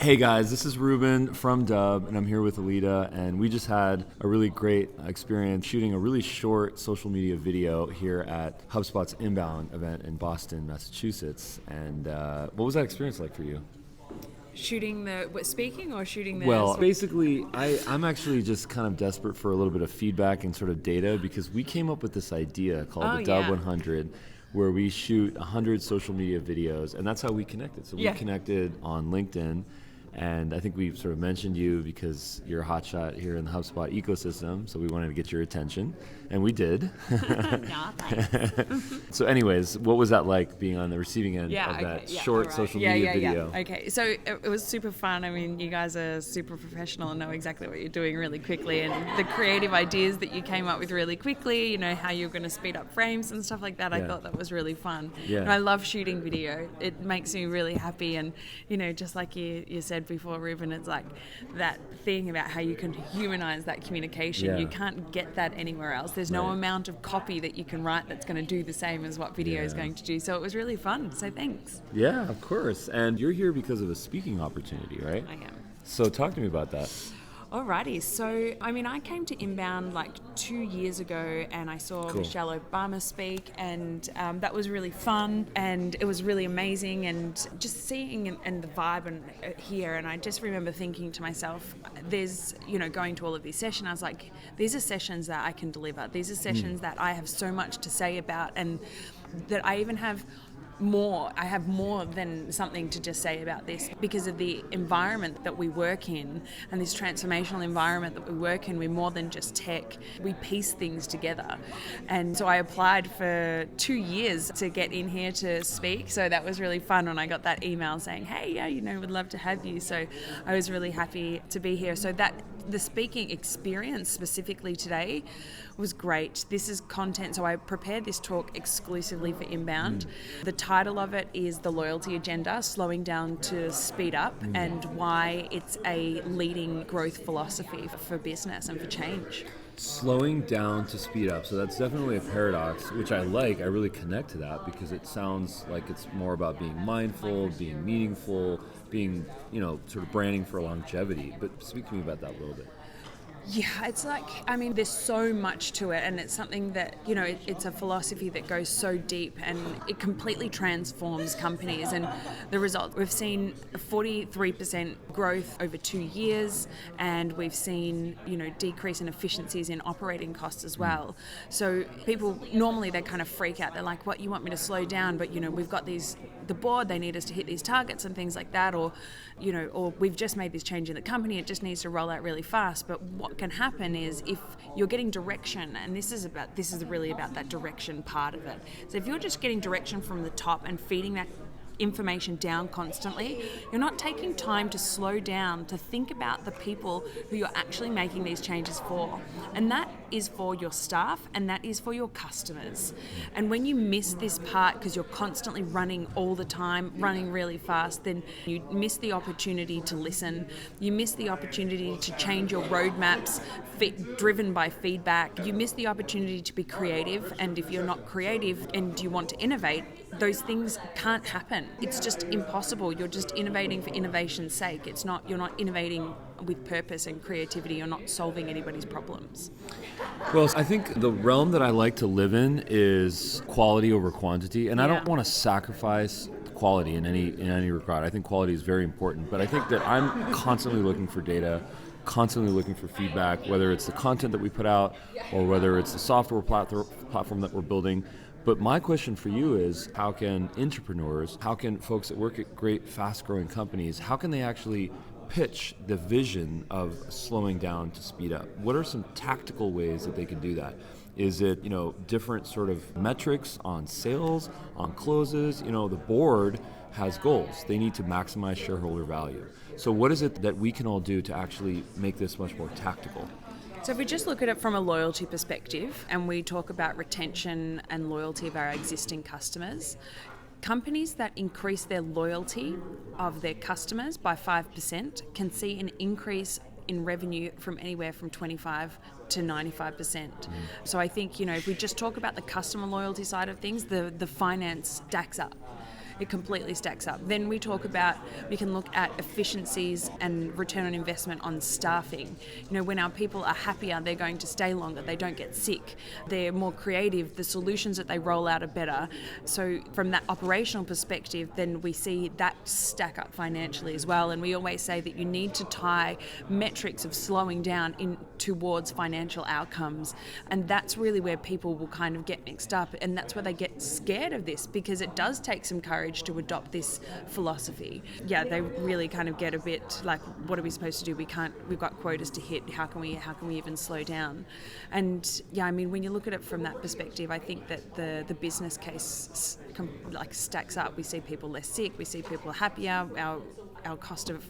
Hey guys, this is Ruben from Dub, and I'm here with Alita, and we just had a really great experience shooting a really short social media video here at HubSpot's Inbound event in Boston, Massachusetts. And what was that experience like for you? Speaking or shooting the... Well, basically, I'm actually just kind of desperate for a little bit of feedback and sort of data, because we came up with this idea called the Dub 100, where we shoot 100 social media videos, and that's how we connected. So we connected on LinkedIn. And I think we've sort of mentioned you because you're a hotshot here in the HubSpot ecosystem, so we wanted to get your attention, and we did. No, thanks. So anyways, what was that like being on the receiving end of that short social media video? Okay, so it was super fun. I mean, you guys are super professional and know exactly what you're doing really quickly, and the creative ideas that you came up with really quickly, you know, how you're going to speed up frames and stuff like that, I thought that was really fun. Yeah. And I love shooting video. It makes me really happy, and, you know, just like you said before, Ruben, it's like that thing about how you can humanize that communication. Yeah. You can't get that anywhere else. There's no amount of copy that you can write that's going to do the same as what video is going to do. So it was really fun. So thanks. Yeah, of course. And you're here because of a speaking opportunity, right? I am. So talk to me about that. Alrighty, so I mean, I came to Inbound like 2 years ago, and I saw Michelle Obama speak, and that was really fun, and it was really amazing, and just seeing and the vibe and here, and I just remember thinking to myself, there's, you know, going to all of these sessions, I was like, these are sessions that I can deliver. These are sessions that I have so much to say about, and that I even have more. I have more than something to just say about this, because of the environment that we work in, and this transformational environment that we work in. We're more than just tech. We piece things together. And so I applied for 2 years to get in here to speak. So that was really fun when I got that email saying, hey, yeah, you know, we'd love to have you. So I was really happy to be here. So that the speaking experience specifically today was great. This is content, so I prepared this talk exclusively for Inbound. The title of it is The Loyalty Agenda, Slowing Down to Speed Up, and why it's a leading growth philosophy for business and for change. Slowing down to speed up. So that's definitely a paradox, which I like. I really connect to that because it sounds like it's more about being mindful, being meaningful, being, you know, sort of branding for longevity. But speak to me about that a little bit. Yeah, it's like, I mean, there's so much to it, and it's something that, you know, it's a philosophy that goes so deep, and it completely transforms companies. And the result, we've seen 43% growth over 2 years, and we've seen, you know, decrease in efficiencies in operating costs as well. So people, normally they kind of freak out. They're like, what, you want me to slow down? But, you know, we've got the board, they need us to hit these targets and things like that, or, you know, or we've just made this change in the company, it just needs to roll out really fast. But what can happen is, if you're getting direction, and this is really about that direction part of it. So if you're just getting direction from the top and feeding that information down constantly, you're not taking time to slow down to think about the people who you're actually making these changes for. And that is for your staff, and that is for your customers. And when you miss this part because you're constantly running all the time, running really fast, then you miss the opportunity to listen. You miss the opportunity to change your roadmaps driven by feedback. You miss the opportunity to be creative, and if you're not creative and you want to innovate, those things can't happen. It's just impossible. You're just innovating for innovation's sake. You're not innovating with purpose and creativity. You're not solving anybody's problems. Well, I think the realm that I like to live in is quality over quantity, and I don't want to sacrifice quality in any regard. I think quality is very important, but I think that I'm constantly looking for data, constantly looking for feedback, whether it's the content that we put out or whether it's the software platform that we're building. But my question for you is, how can entrepreneurs, how can folks that work at great, fast-growing companies, how can they actually pitch the vision of slowing down to speed up? What are some tactical ways that they can do that? Is it, you know, different sort of metrics on sales, on closes? You know, the board has goals. They need to maximize shareholder value. So what is it that we can all do to actually make this much more tactical? So if we just look at it from a loyalty perspective, and we talk about retention and loyalty of our existing customers, companies that increase their loyalty of their customers by 5% can see an increase in revenue from anywhere from 25 to 95%. So I think, you know, if we just talk about the customer loyalty side of things, the finance stacks up. it completely stacks up. Then we can look at efficiencies and return on investment on staffing. When our people are happier, they're going to stay longer, they don't get sick, they're more creative, the solutions that they roll out are better. So from that operational perspective, then we see that stack up financially as well. And we always say that you need to tie metrics of slowing down in towards financial outcomes. And that's really where people will kind of get mixed up. And that's where they get scared of this, because it does take some courage to adopt this philosophy. Yeah, they really kind of get a bit like, what are we supposed to do? We've got quotas to hit. How can we even slow down? And yeah, I mean, when you look at it from that perspective, I think that the business case stacks up. We see people less sick, we see people happier, our cost of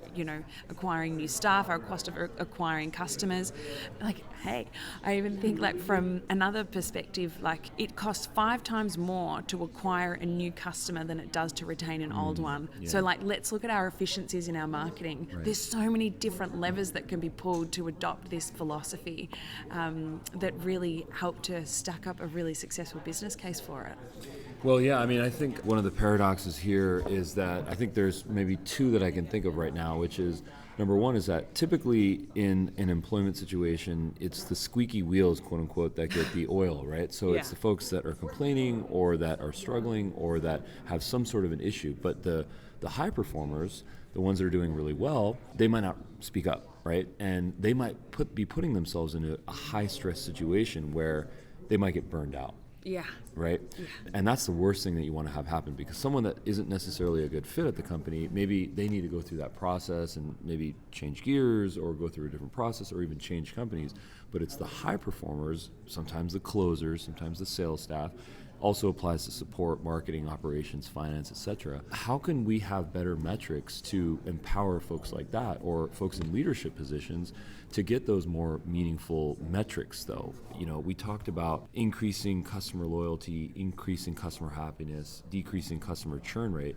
acquiring new staff, our cost of acquiring customers. I even think from another perspective, it costs 5 times more to acquire a new customer than it does to retain an old one. Yeah. So let's look at our efficiencies in our marketing. Right. There's so many different levers that can be pulled to adopt this philosophy that really help to stack up a really successful business case for it. Well, yeah, I mean, I think one of the paradoxes here is that I think there's maybe 2 that I can think of right now, which is, number one is that typically in an employment situation, it's the squeaky wheels, quote unquote, that get the oil, right? So It's the folks that are complaining or that are struggling or that have some sort of an issue. But the high performers, the ones that are doing really well, they might not speak up, right? And they might be putting themselves in a high stress situation where they might get burned out. Yeah. Right? Yeah. And that's the worst thing that you want to have happen, because someone that isn't necessarily a good fit at the company, maybe they need to go through that process and maybe change gears or go through a different process or even change companies. But it's the high performers, sometimes the closers, sometimes the sales staff, also applies to support, marketing, operations, finance, etc. How can we have better metrics to empower folks like that, or folks in leadership positions, to get those more meaningful metrics though? We talked about increasing customer loyalty, increasing customer happiness, decreasing customer churn rate.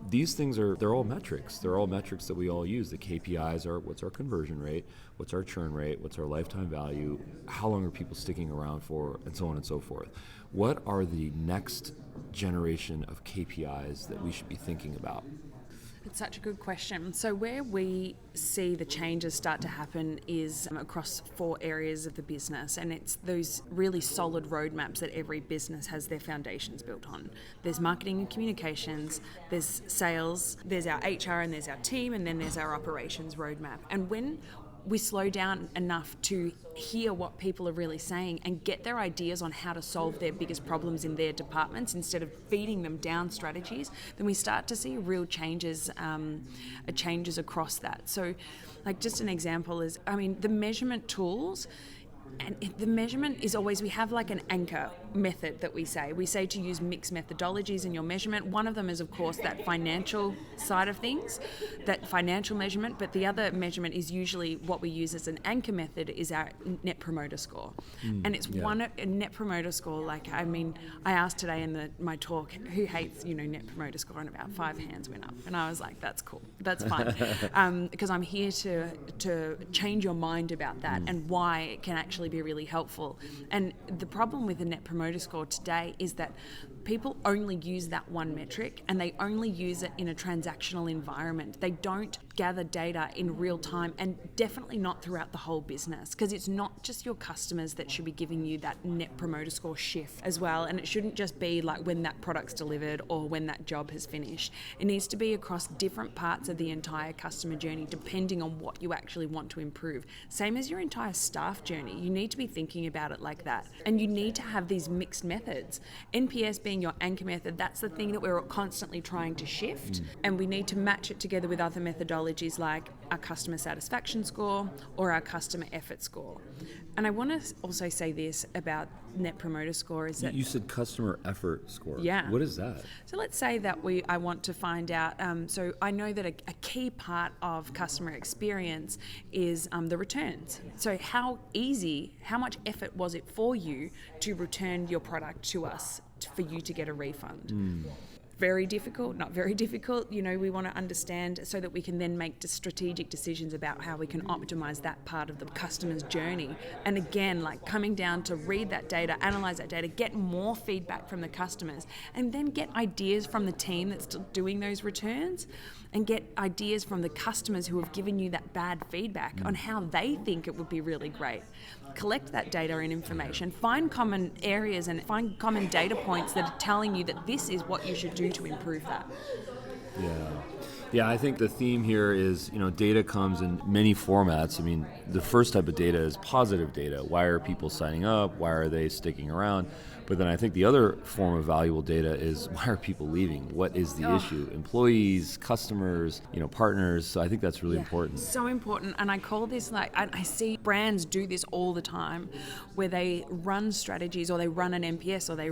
These things they're all metrics. They're all metrics that we all use. The KPIs are what's our conversion rate, what's our churn rate, what's our lifetime value, how long are people sticking around for, and so on and so forth. What are the next generation of KPIs that we should be thinking about? It's such a good question. So where we see the changes start to happen is across 4 areas of the business, and it's those really solid roadmaps that every business has their foundations built on. There's marketing and communications, there's sales, there's our HR, and there's our team, and then there's our operations roadmap. And when we slow down enough to hear what people are really saying and get their ideas on how to solve their biggest problems in their departments instead of feeding them down strategies, then we start to see real changes across that. So just an example is, the measurement tools. And the measurement is always, we have an anchor method that we say to use mixed methodologies in your measurement. One of them is, of course, that financial side of things, that financial measurement, but the other measurement is usually what we use as an anchor method is our net promoter score. And it's a net promoter score. I asked today in my talk, who hates, net promoter score, and about 5 hands went up. And I was like, that's cool, that's fine. Because I'm here to change your mind about that and why it can actually be really helpful. And the problem with the net promoter score today is that people only use that one metric, and they only use it in a transactional environment. They don't gather data in real time, and definitely not throughout the whole business, because it's not just your customers that should be giving you that net promoter score shift as well. And it shouldn't just be when that product's delivered or when that job has finished. It needs to be across different parts of the entire customer journey, depending on what you actually want to improve. Same as your entire staff journey. You need to be thinking about it like that. And you need to have these mixed methods. NPS being your anchor method, that's the thing that we're constantly trying to shift. And we need to match it together with other methodologies like our customer satisfaction score or our customer effort score. And I want to also say this about net promoter score is that... You said customer effort score. Yeah. What is that? So let's say that I want to find out, so I know that a key part of customer experience is the returns. So how much effort was it for you to return your product to us for you to get a refund? very difficult, not very difficult. We want to understand so that we can then make strategic decisions about how we can optimize that part of the customer's journey. And again, like coming down to read that data, analyze that data, get more feedback from the customers, and then get ideas from the team that's doing those returns, and get ideas from the customers who have given you that bad feedback on how they think it would be really great. Collect that data and information, find common areas and find common data points that are telling you that this is what you should do to improve that. Yeah, I think the theme here is, data comes in many formats. I mean, the first type of data is positive data. Why are people signing up? Why are they sticking around? But then I think the other form of valuable data is, why are people leaving? What is the issue? Employees, customers, partners. So I think that's really important. So important. And I call this I see brands do this all the time, where they run strategies, or they run an NPS, or they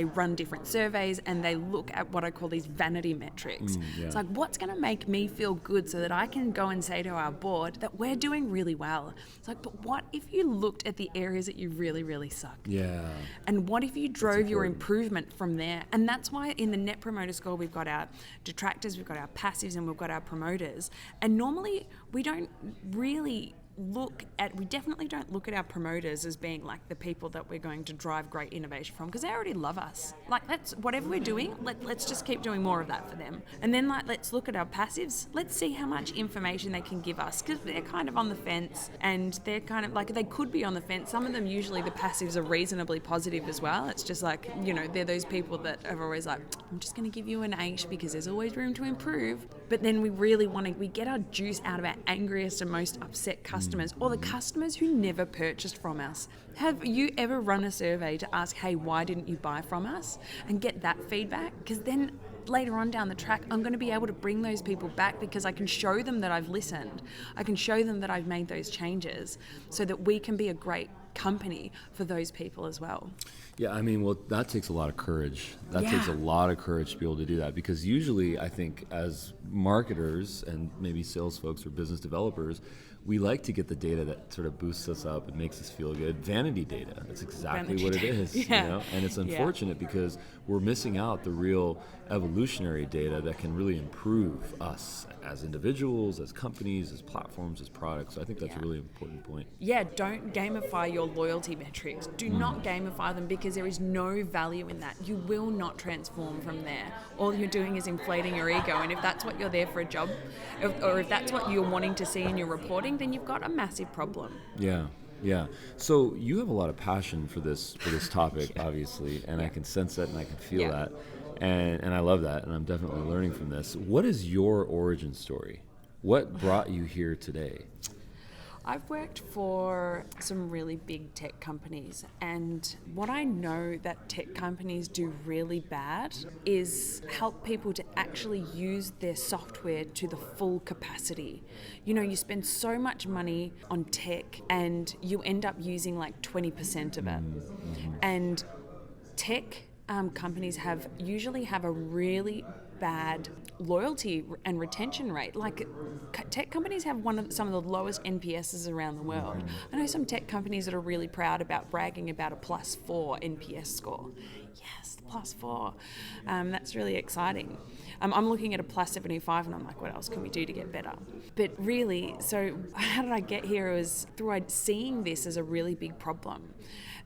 run different surveys, and they look at what I call these vanity metrics. It's like, what's going to make me feel good so that I can go and say to our board that we're doing really well? It's like, but what if you looked at the areas that you really, really suck? Yeah. And what if you drove your improvement from there? And that's why in the Net Promoter Score, we've got our detractors, we've got our passives, and we've got our promoters. And normally we don't really we definitely don't look at our promoters as being like the people that we're going to drive great innovation from, because they already love us. Like, that's whatever we're doing, let's just keep doing more of that for them. And then let's look at our passives. Let's see how much information they can give us, because they're kind of on the fence, and they're kind of like, they could be on the fence. Some of them, usually the passives are reasonably positive as well. It's just like, they're those people that are always like, I'm just going to give you an 8 because there's always room to improve. But then we really we get our juice out of our angriest and most upset customers, or the customers who never purchased from us. Have you ever run a survey to ask, hey, why didn't you buy from us? And get that feedback? Because then later on down the track, I'm going to be able to bring those people back, because I can show them that I've listened. I can show them that I've made those changes, so that we can be a great company for those people as well. Yeah, I mean, well, that takes a lot of courage. That takes a lot of courage to be able to do that, because usually I think as marketers and maybe sales folks or business developers, we like to get the data that sort of boosts us up and makes us feel good. Vanity data, that's exactly what it is. And it's unfortunate because we're missing out the real evolutionary data that can really improve us as individuals, as companies, as platforms, as products. So I think that's a really important point. Yeah, don't gamify your loyalty metrics. Do not gamify them, because there is no value in that. You will not transform from there. All you're doing is inflating your ego, and if that's what you're there for a job, or if that's what you're wanting to see in your reporting, then you've got a massive problem. Yeah. So you have a lot of passion for this topic, obviously, and I can sense that and I can feel that. And I love that, and I'm definitely learning from this. What is your origin story? What brought you here today? I've worked for some really big tech companies, and what I know that tech companies do really bad is help people to actually use their software to the full capacity. You spend so much money on tech and you end up using like 20% of it. And tech companies usually have a really bad loyalty and retention rate. Like, tech companies have some of the lowest NPSs around the world. I know some tech companies that are really proud about bragging about a +4 NPS score. Yes, +4. That's really exciting. I'm looking at a +75 and I'm like, what else can we do to get better? But really, so how did I get here? It was through seeing this as a really big problem.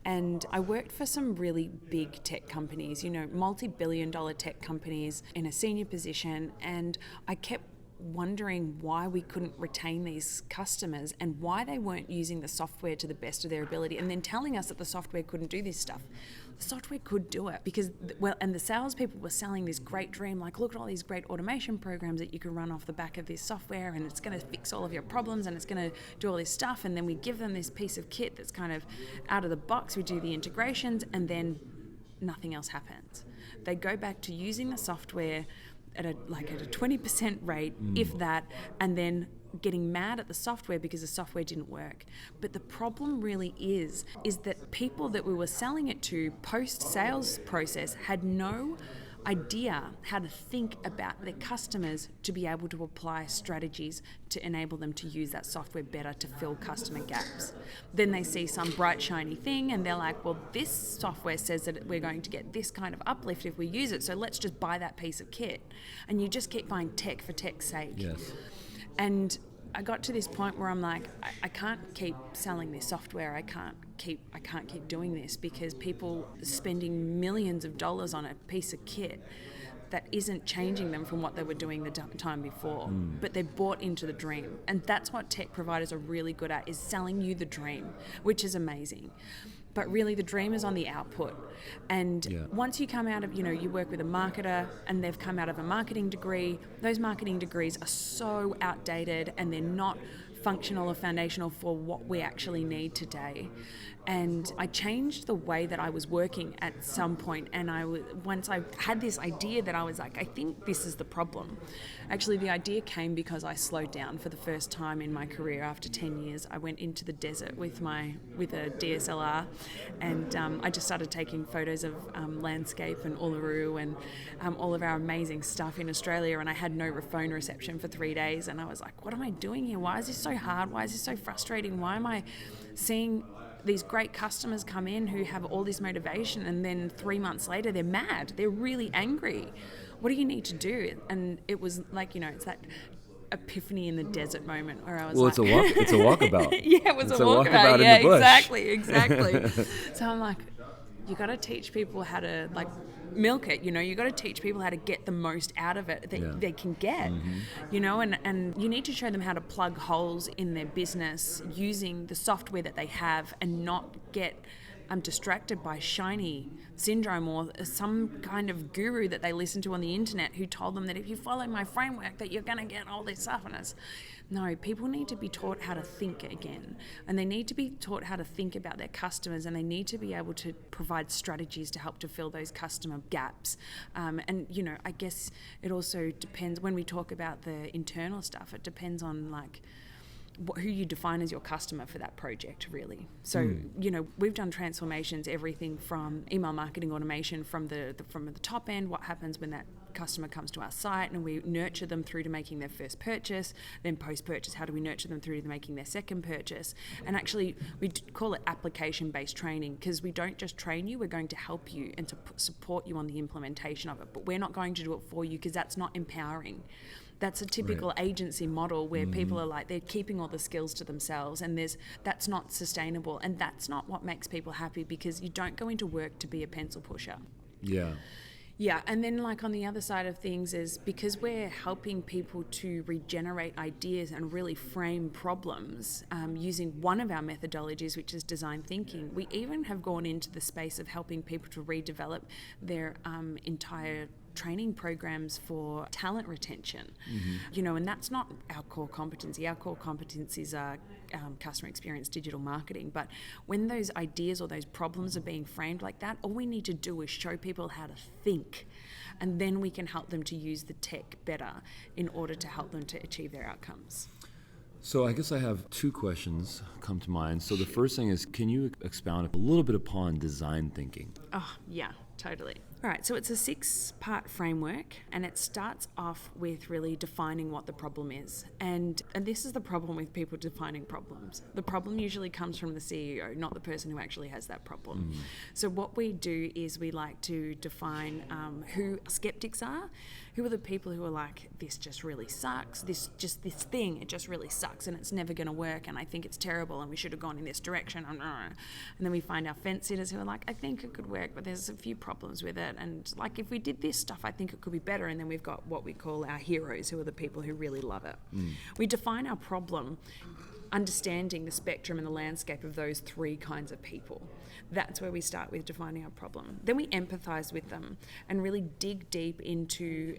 And I worked for some really big tech companies, multi-billion-dollar tech companies in a senior position, and I kept wondering why we couldn't retain these customers and why they weren't using the software to the best of their ability, and then telling us that the software couldn't do this stuff. The software could do it because, and the salespeople were selling this great dream, like, look at all these great automation programs that you can run off the back of this software, and it's going to fix all of your problems, and it's going to do all this stuff. And then we give them this piece of kit that's kind of out of the box. We do the integrations, and then nothing else happens. They go back to using the software at a 20% rate, if that, and then getting mad at the software because the software didn't work. But the problem really is that people that we were selling it to post-sales process had no idea how to think about their customers to be able to apply strategies to enable them to use that software better to fill customer gaps. Then they see some bright shiny thing and they're like, well, this software says that we're going to get this kind of uplift if we use it, so let's just buy that piece of kit. And you just keep buying tech for tech's sake. Yes. And I got to this point where I'm like, I can't keep selling this software. I can't keep doing this, because people are spending millions of dollars on a piece of kit that isn't changing them from what they were doing the time before. But they're bought into the dream. And that's what tech providers are really good at, is selling you the dream, which is amazing. But really the dream is on the output. And once you come out of, you work with a marketer and they've come out of a marketing degree, those marketing degrees are so outdated and they're not functional or foundational for what we actually need today. And I changed the way that I was working at some point, and once I had this idea that I was like, I think this is the problem. Actually, the idea came because I slowed down for the first time in my career. After 10 years, I went into the desert with a DSLR, and I just started taking photos of landscape and Uluru and all of our amazing stuff in Australia, and I had no phone reception for 3 days, and I was like, what am I doing here? Why is this so hard? Why is this so frustrating? Why am I seeing these great customers come in who have all this motivation, and then 3 months later they're mad, they're really angry? What do you need to do? And it was like, it's that epiphany in the desert moment where I was it's a walkabout. Yeah, it was it's a walkabout. Yeah, in the bush. Exactly. So I'm like, you got to teach people how to milk it. You got to teach people how to get the most out of it that they can get. And you need to show them how to plug holes in their business using the software that they have, and not get distracted by shiny syndrome or some kind of guru that they listen to on the internet who told them that if you follow my framework that you're going to get all this stuff. And no, people need to be taught how to think again, and they need to be taught how to think about their customers, and they need to be able to provide strategies to help to fill those customer gaps. And I guess it also depends, when we talk about the internal stuff, it depends on who you define as your customer for that project, really. So, we've done transformations, everything from email marketing automation from the top end, what happens when that customer comes to our site, and we nurture them through to making their first purchase, then post-purchase, how do we nurture them through to making their second purchase? And actually, we call it application-based training, because we don't just train you, we're going to help you and to support you on the implementation of it, but we're not going to do it for you, because that's not empowering. That's a typical agency model where people are like, they're keeping all the skills to themselves, and that's not sustainable, and that's not what makes people happy, because you don't go into work to be a pencil pusher. Yeah, and then on the other side of things is, because we're helping people to regenerate ideas and really frame problems using one of our methodologies, which is design thinking, we even have gone into the space of helping people to redevelop their entire training programs for talent retention. And that's not our core competency. Our core competencies are customer experience, digital marketing. But when those ideas or those problems are being framed like that, all we need to do is show people how to think, and then we can help them to use the tech better in order to help them to achieve their outcomes. So I guess I have two questions come to mind. So the first thing is, can you expound a little bit upon design thinking? Oh, yeah, totally. All right, so it's a 6-part framework, and it starts off with really defining what the problem is. And this is the problem with people defining problems. The problem usually comes from the CEO, not the person who actually has that problem. So what we do is we like to define who skeptics are. Who are the people who are like, this just really sucks, this thing, it just really sucks, and it's never going to work, and I think it's terrible, and we should have gone in this direction. And then we find our fence sitters who are like, I think it could work, but there's a few problems with it, and if we did this stuff, I think it could be better. And then we've got what we call our heroes, who are the people who really love it. We define our problem understanding the spectrum and the landscape of those 3 kinds of people. That's where we start with defining our problem. Then we empathize with them and really dig deep into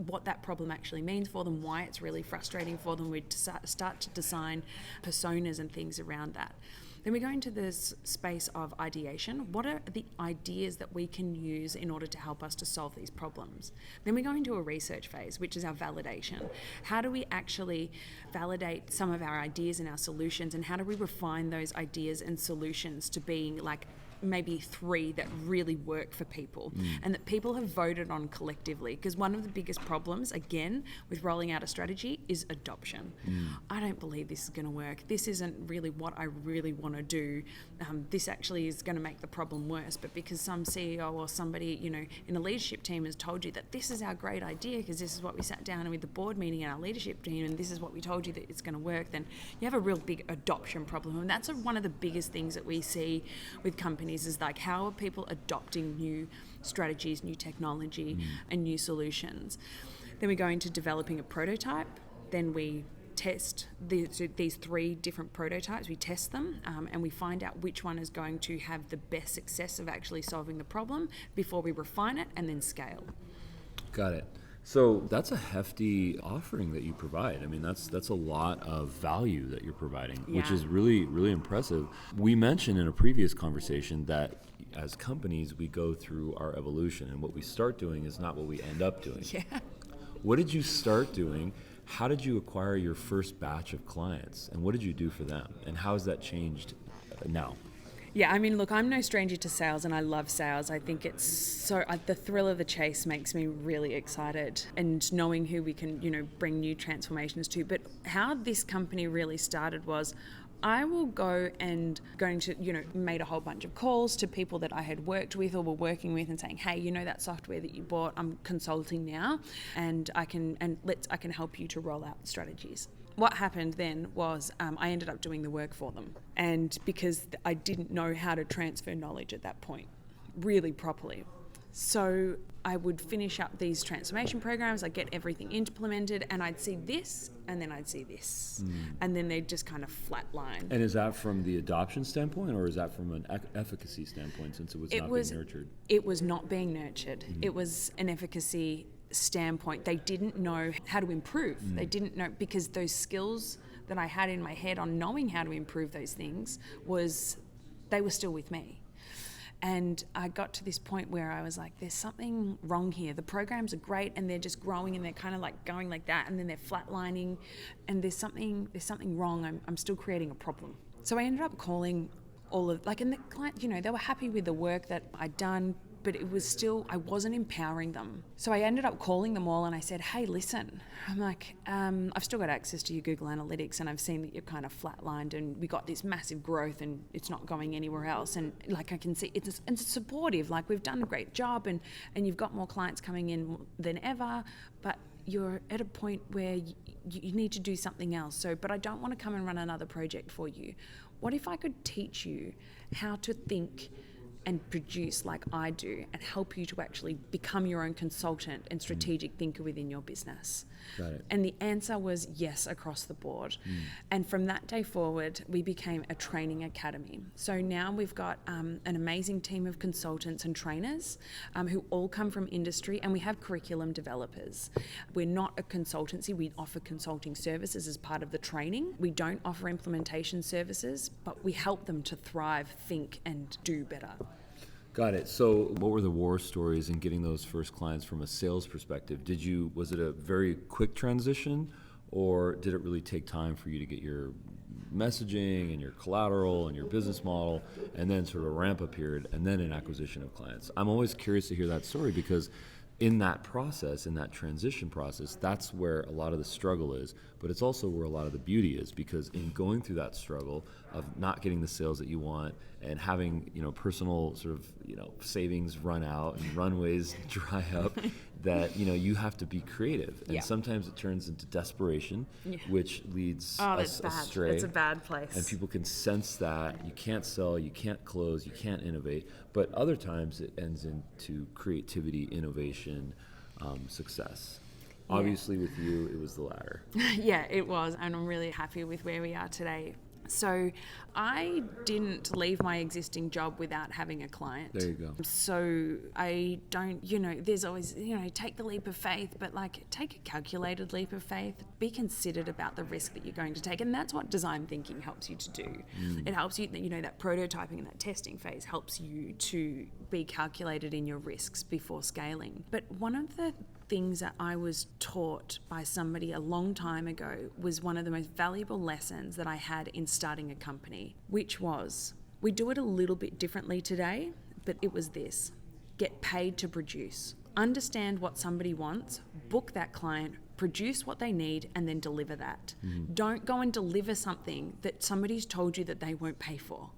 what that problem actually means for them, why it's really frustrating for them. We start to design personas and things around that. Then we go into this space of ideation. What are the ideas that we can use in order to help us to solve these problems? Then we go into a research phase, which is our validation. How do we actually validate some of our ideas and our solutions, and how do we refine those ideas and solutions to being maybe 3 that really work for people and that people have voted on collectively. Because one of the biggest problems, again, with rolling out a strategy is adoption. I don't believe this is going to work. This isn't really what I really want to do. This actually is going to make the problem worse. But because some CEO or somebody, in a leadership team has told you that this is our great idea because this is what we sat down with the board meeting and our leadership team and this is what we told you that it's going to work, then you have a real big adoption problem. And that's one of the biggest things that we see with companies is like, how are people adopting new strategies, new technology and new solutions? Then we go into developing a prototype. Then we test these 3 different prototypes. We test them and we find out which one is going to have the best success of actually solving the problem before we refine it and then scale. Got it. So that's a hefty offering that you provide. I mean, that's a lot of value that you're providing, which is really, really impressive. We mentioned in a previous conversation that as companies, we go through our evolution, and what we start doing is not what we end up doing. Yeah. What did you start doing? How did you acquire your first batch of clients, and what did you do for them? And how has that changed now? Yeah, I mean, look, I'm no stranger to sales and I love sales. I think it's the thrill of the chase makes me really excited and knowing who we can, bring new transformations to. But how this company really started was I will made a whole bunch of calls to people that I had worked with or were working with and saying, hey, that software that you bought, I'm consulting now and I can help you to roll out strategies. What happened then was I ended up doing the work for them. And because I didn't know how to transfer knowledge at that point really properly. So I would finish up these transformation programs, I'd get everything implemented, and I'd see this, and then I'd see this. And then they'd just kind of flatline. And is that from the adoption standpoint, or is that from an efficacy standpoint, since it was not being nurtured? It was not being nurtured. It was an efficacy standpoint. They didn't know how to improve. They didn't know, because those skills that I had in my head on knowing how to improve those things they were still with me. And I got to this point where I was like, there's something wrong here. The programs are great and they're just growing and they're kind of like going like that and then they're flatlining and there's something wrong. I'm still creating a problem. So I ended up calling and the client, they were happy with the work that I'd done, but it was still, I wasn't empowering them. So I ended up calling them all and I said, hey, listen, I'm like, I've still got access to your Google Analytics and I've seen that you're kind of flatlined and we got this massive growth and it's not going anywhere else. And like I can see, it's supportive, like we've done a great job and you've got more clients coming in than ever, but you're at a point where you need to do something else. But I don't want to come and run another project for you. What if I could teach you how to think and produce like I do and help you to actually become your own consultant and strategic thinker within your business? Got it. And the answer was yes across the board. And from that day forward, we became a training academy. So now we've got an amazing team of consultants and trainers who all come from industry, and we have curriculum developers. We're not a consultancy. We offer consulting services as part of the training. We don't offer implementation services, but we help them to thrive, think, and do better. Got it. So what were the war stories in getting those first clients from a sales perspective? Was it a very quick transition, or did it really take time for you to get your messaging and your collateral and your business model and then sort of a ramp up period and then an acquisition of clients? I'm always curious to hear that story because in that process, in that transition process, that's where a lot of the struggle is, but it's also where a lot of the beauty is, because in going through that struggle of not getting the sales that you want and having, personal sort of, savings run out and runways dry up, that, you have to be creative. And sometimes it turns into desperation, which leads us astray. It's a bad place. And people can sense that you can't sell, you can't close, you can't innovate. But other times it ends into creativity, innovation, success. Obviously with you, it was the latter. Yeah, it was. And I'm really happy with where we are today. So I didn't leave my existing job without having a client. There you go. So I don't, there's always, take the leap of faith, but take a calculated leap of faith. Be considered about the risk that you're going to take. And that's what design thinking helps you to do. It helps you, that prototyping and that testing phase helps you to be calculated in your risks before scaling. But one of the things that I was taught by somebody a long time ago was one of the most valuable lessons that I had in starting a company, which was We do it a little bit differently today, but it was this: get paid to produce. Understand what somebody wants, book that client, produce what they need, and then deliver that. Don't go and deliver something that somebody's told you that they won't pay for.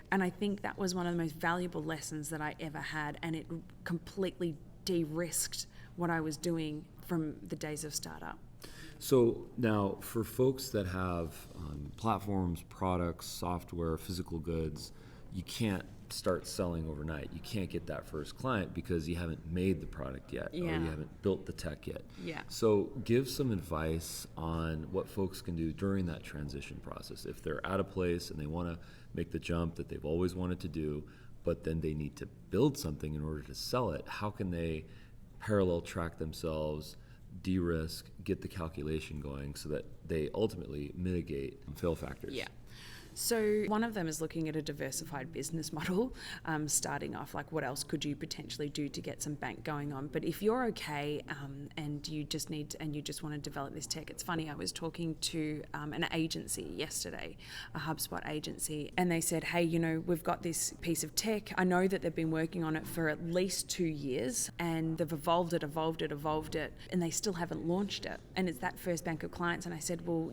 And I think that was one of the most valuable lessons that I ever had, and it completely de-risked what I was doing from the days of startup. So now, for folks that have platforms, products, software, physical goods, you can't start selling overnight. You can't get that first client because you haven't made the product yet, or you haven't built the tech yet. Yeah. So give some advice on what folks can do during that transition process. If they're at a place and they want to make the jump that they've always wanted to do, but then they need to build something in order to sell it, how can they parallel track themselves, de-risk, get the calculation going so that they ultimately mitigate fail factors? Yeah. So one of them is looking at a diversified business model, starting off like what else could you potentially do to get some bank going on. But if you're okay and you just want to develop this tech, it's funny, I was talking to an agency yesterday, a HubSpot agency, and they said, hey, we've got this piece of tech. I know that they've been working on it for at least 2 years, and they've evolved it, and they still haven't launched it. And it's that first bank of clients. And I said, well,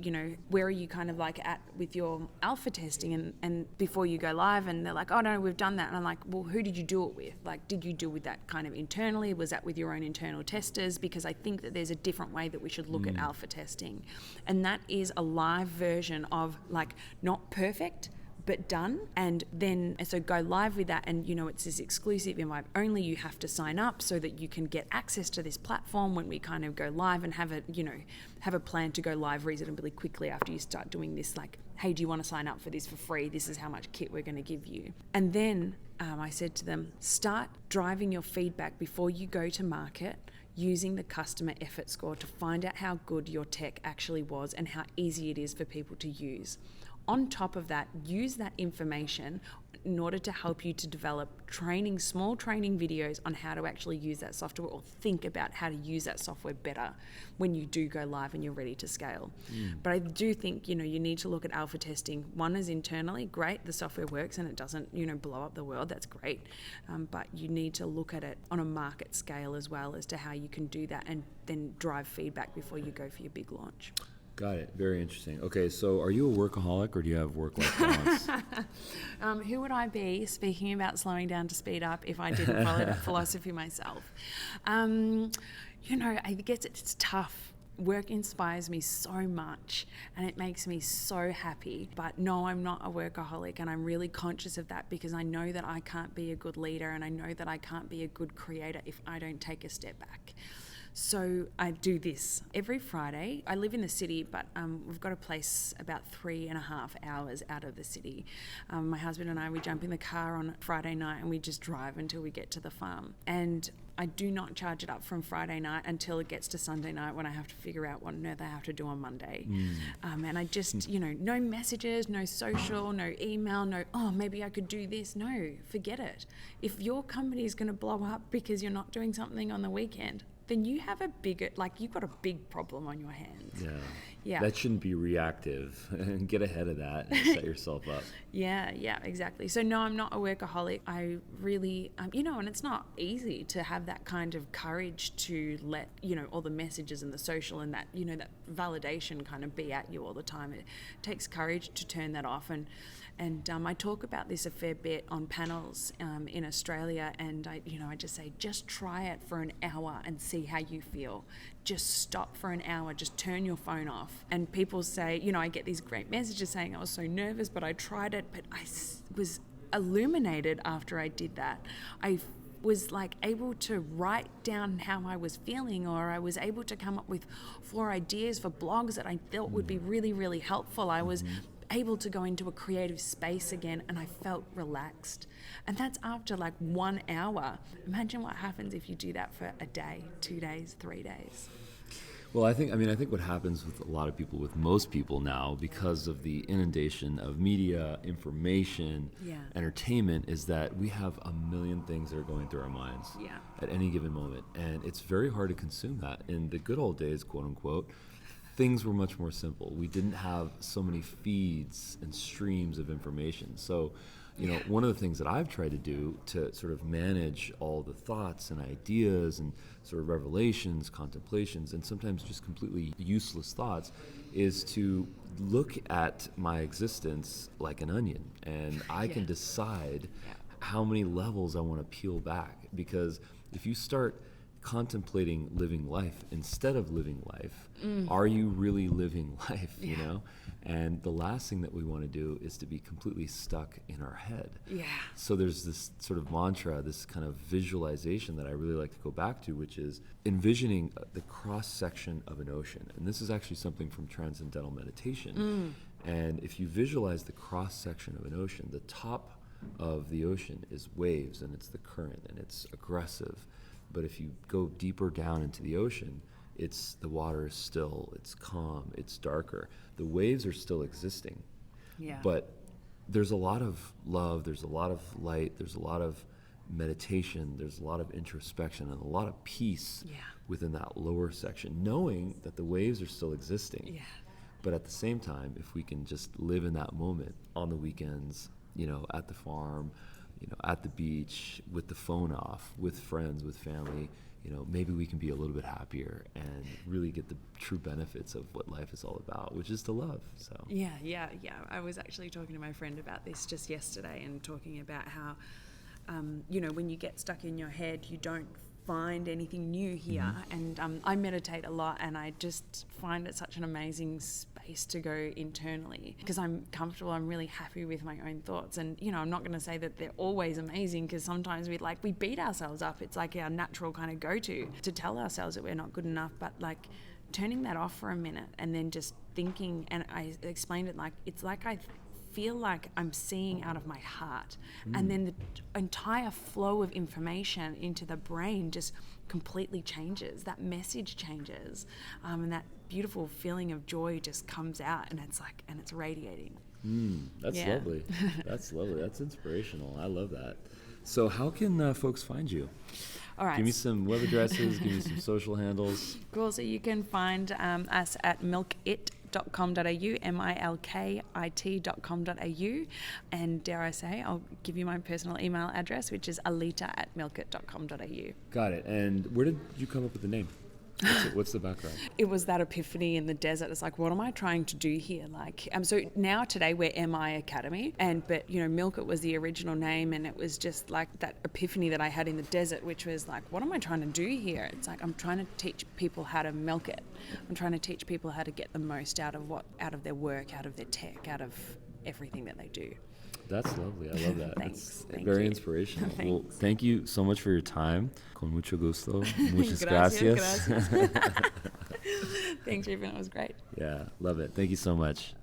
where are you kind of like at with your alpha testing and before you go live? And they're like, oh no, we've done that. And I'm like, well, who did you do it with? Like, did you do with that kind of internally? Was that with your own internal testers? Because I think that there's a different way that we should look at alpha testing, and that is a live version of like not perfect but done. And then so go live with that, and it's this exclusive invite only. You have to sign up so that you can get access to this platform when we kind of go live, and have a plan to go live reasonably quickly after you start doing this. Like, hey, do you want to sign up for this for free? This is how much kit we're going to give you. And then I said to them, start driving your feedback before you go to market, using the customer effort score to find out how good your tech actually was and how easy it is for people to use. On top of that, use that information in order to help you to develop small training videos on how to actually use that software, or think about how to use that software better when you do go live and you're ready to scale. But I do think, you need to look at alpha testing. One is internally, great, the software works and it doesn't, blow up the world, that's great. But you need to look at it on a market scale as well as to how you can do that, and then drive feedback before you go for your big launch. Got it. Very interesting. Okay, so are you a workaholic or do you have work-life balance? Who would I be, speaking about slowing down to speed up, if I didn't follow that philosophy myself? I guess it's tough. Work inspires me so much and it makes me so happy. But no, I'm not a workaholic, and I'm really conscious of that because I know that I can't be a good leader, and I know that I can't be a good creator if I don't take a step back. So I do this every Friday. I live in the city, but we've got a place about 3.5 hours out of the city. My husband and I, we jump in the car on Friday night and we just drive until we get to the farm. And I do not charge it up from Friday night until it gets to Sunday night, when I have to figure out what on earth I have to do on Monday. And I just, no messages, no social, no email, no, oh, maybe I could do this. No, forget it. If your company is going to blow up because you're not doing something on the weekend, then you have you've got a big problem on your hands. Yeah. That shouldn't be reactive. Get ahead of that and set yourself up. Yeah, exactly. So no, I'm not a workaholic. I really, and it's not easy to have that kind of courage to let, all the messages and the social and that, that validation kind of be at you all the time. It takes courage to turn that off. And I talk about this a fair bit on panels in Australia, and I just say, just try it for an hour and see how you feel. Just stop for an hour, just turn your phone off. And people say, I get these great messages saying I was so nervous, but I tried it, but I was illuminated after I did that. I was able to write down how I was feeling, or I was able to come up with 4 ideas for blogs that I thought would be really, really helpful. I was able to go into a creative space again, and I felt relaxed. And that's after 1 hour. Imagine what happens if you do that for a day, 2 days, 3 days. Well, I think what happens with a lot of people, with most people now, because of the inundation of media, information, entertainment, is that we have a million things that are going through our minds at any given moment. And it's very hard to consume that. In the good old days, quote unquote, things were much more simple. We didn't have so many feeds and streams of information. So, one of the things that I've tried to do to sort of manage all the thoughts and ideas and sort of revelations, contemplations, and sometimes just completely useless thoughts is to look at my existence like an onion, and I can decide how many levels I want to peel back. Because if you start contemplating living life instead of living life, are you really living life, And the last thing that we want to do is to be completely stuck in our head. So there's this sort of mantra, this kind of visualization that I really like to go back to, which is envisioning the cross-section of an ocean. And this is actually something from Transcendental Meditation. And if you visualize the cross-section of an ocean, the top of the ocean is waves, and it's the current, and it's aggressive. But if you go deeper down into the ocean, the water is still, it's calm, it's darker. The waves are still existing. But there's a lot of love, there's a lot of light, there's a lot of meditation, there's a lot of introspection, and a lot of peace within that lower section, knowing that the waves are still existing. But at the same time, if we can just live in that moment on the weekends, at the farm, at the beach, with the phone off, with friends, with family, maybe we can be a little bit happier and really get the true benefits of what life is all about, which is to love. So yeah. I was actually talking to my friend about this just yesterday, and talking about how, when you get stuck in your head, you don't find anything new here. And I meditate a lot, and I just find it such an amazing space to go internally, because I'm comfortable, I'm really happy with my own thoughts. And I'm not going to say that they're always amazing, because sometimes we beat ourselves up. It's like our natural kind of go-to to tell ourselves that we're not good enough. But turning that off for a minute and then just thinking, and I explained it it's like I feel like I'm seeing out of my heart, and then the entire flow of information into the brain just completely changes. That message changes, and that beautiful feeling of joy just comes out, and it's radiating. That's lovely. That's lovely. That's inspirational. I love that. So how can folks find you? All right. Give me some web addresses, give me some social handles. Cool. So you can find us at milkit.com.au, milkit.com.au, and dare I say, I'll give you my personal email address, which is alita@milkit.com.au. Got it. And where did you come up with the name? What's the background? It was that epiphany in the desert. It's what am I trying to do here? So now today we're MI Academy, but Milk It was the original name, and it was just that epiphany that I had in the desert, which was what am I trying to do here? It's I'm trying to teach people how to milk it. I'm trying to teach people how to get the most out of their work, out of their tech, out of everything that they do. That's lovely. I love that. Thanks. It's very inspirational. Well, thank you so much for your time. Con mucho gusto. Muchas gracias. Thanks, Ruben. It was great. Yeah, love it. Thank you so much.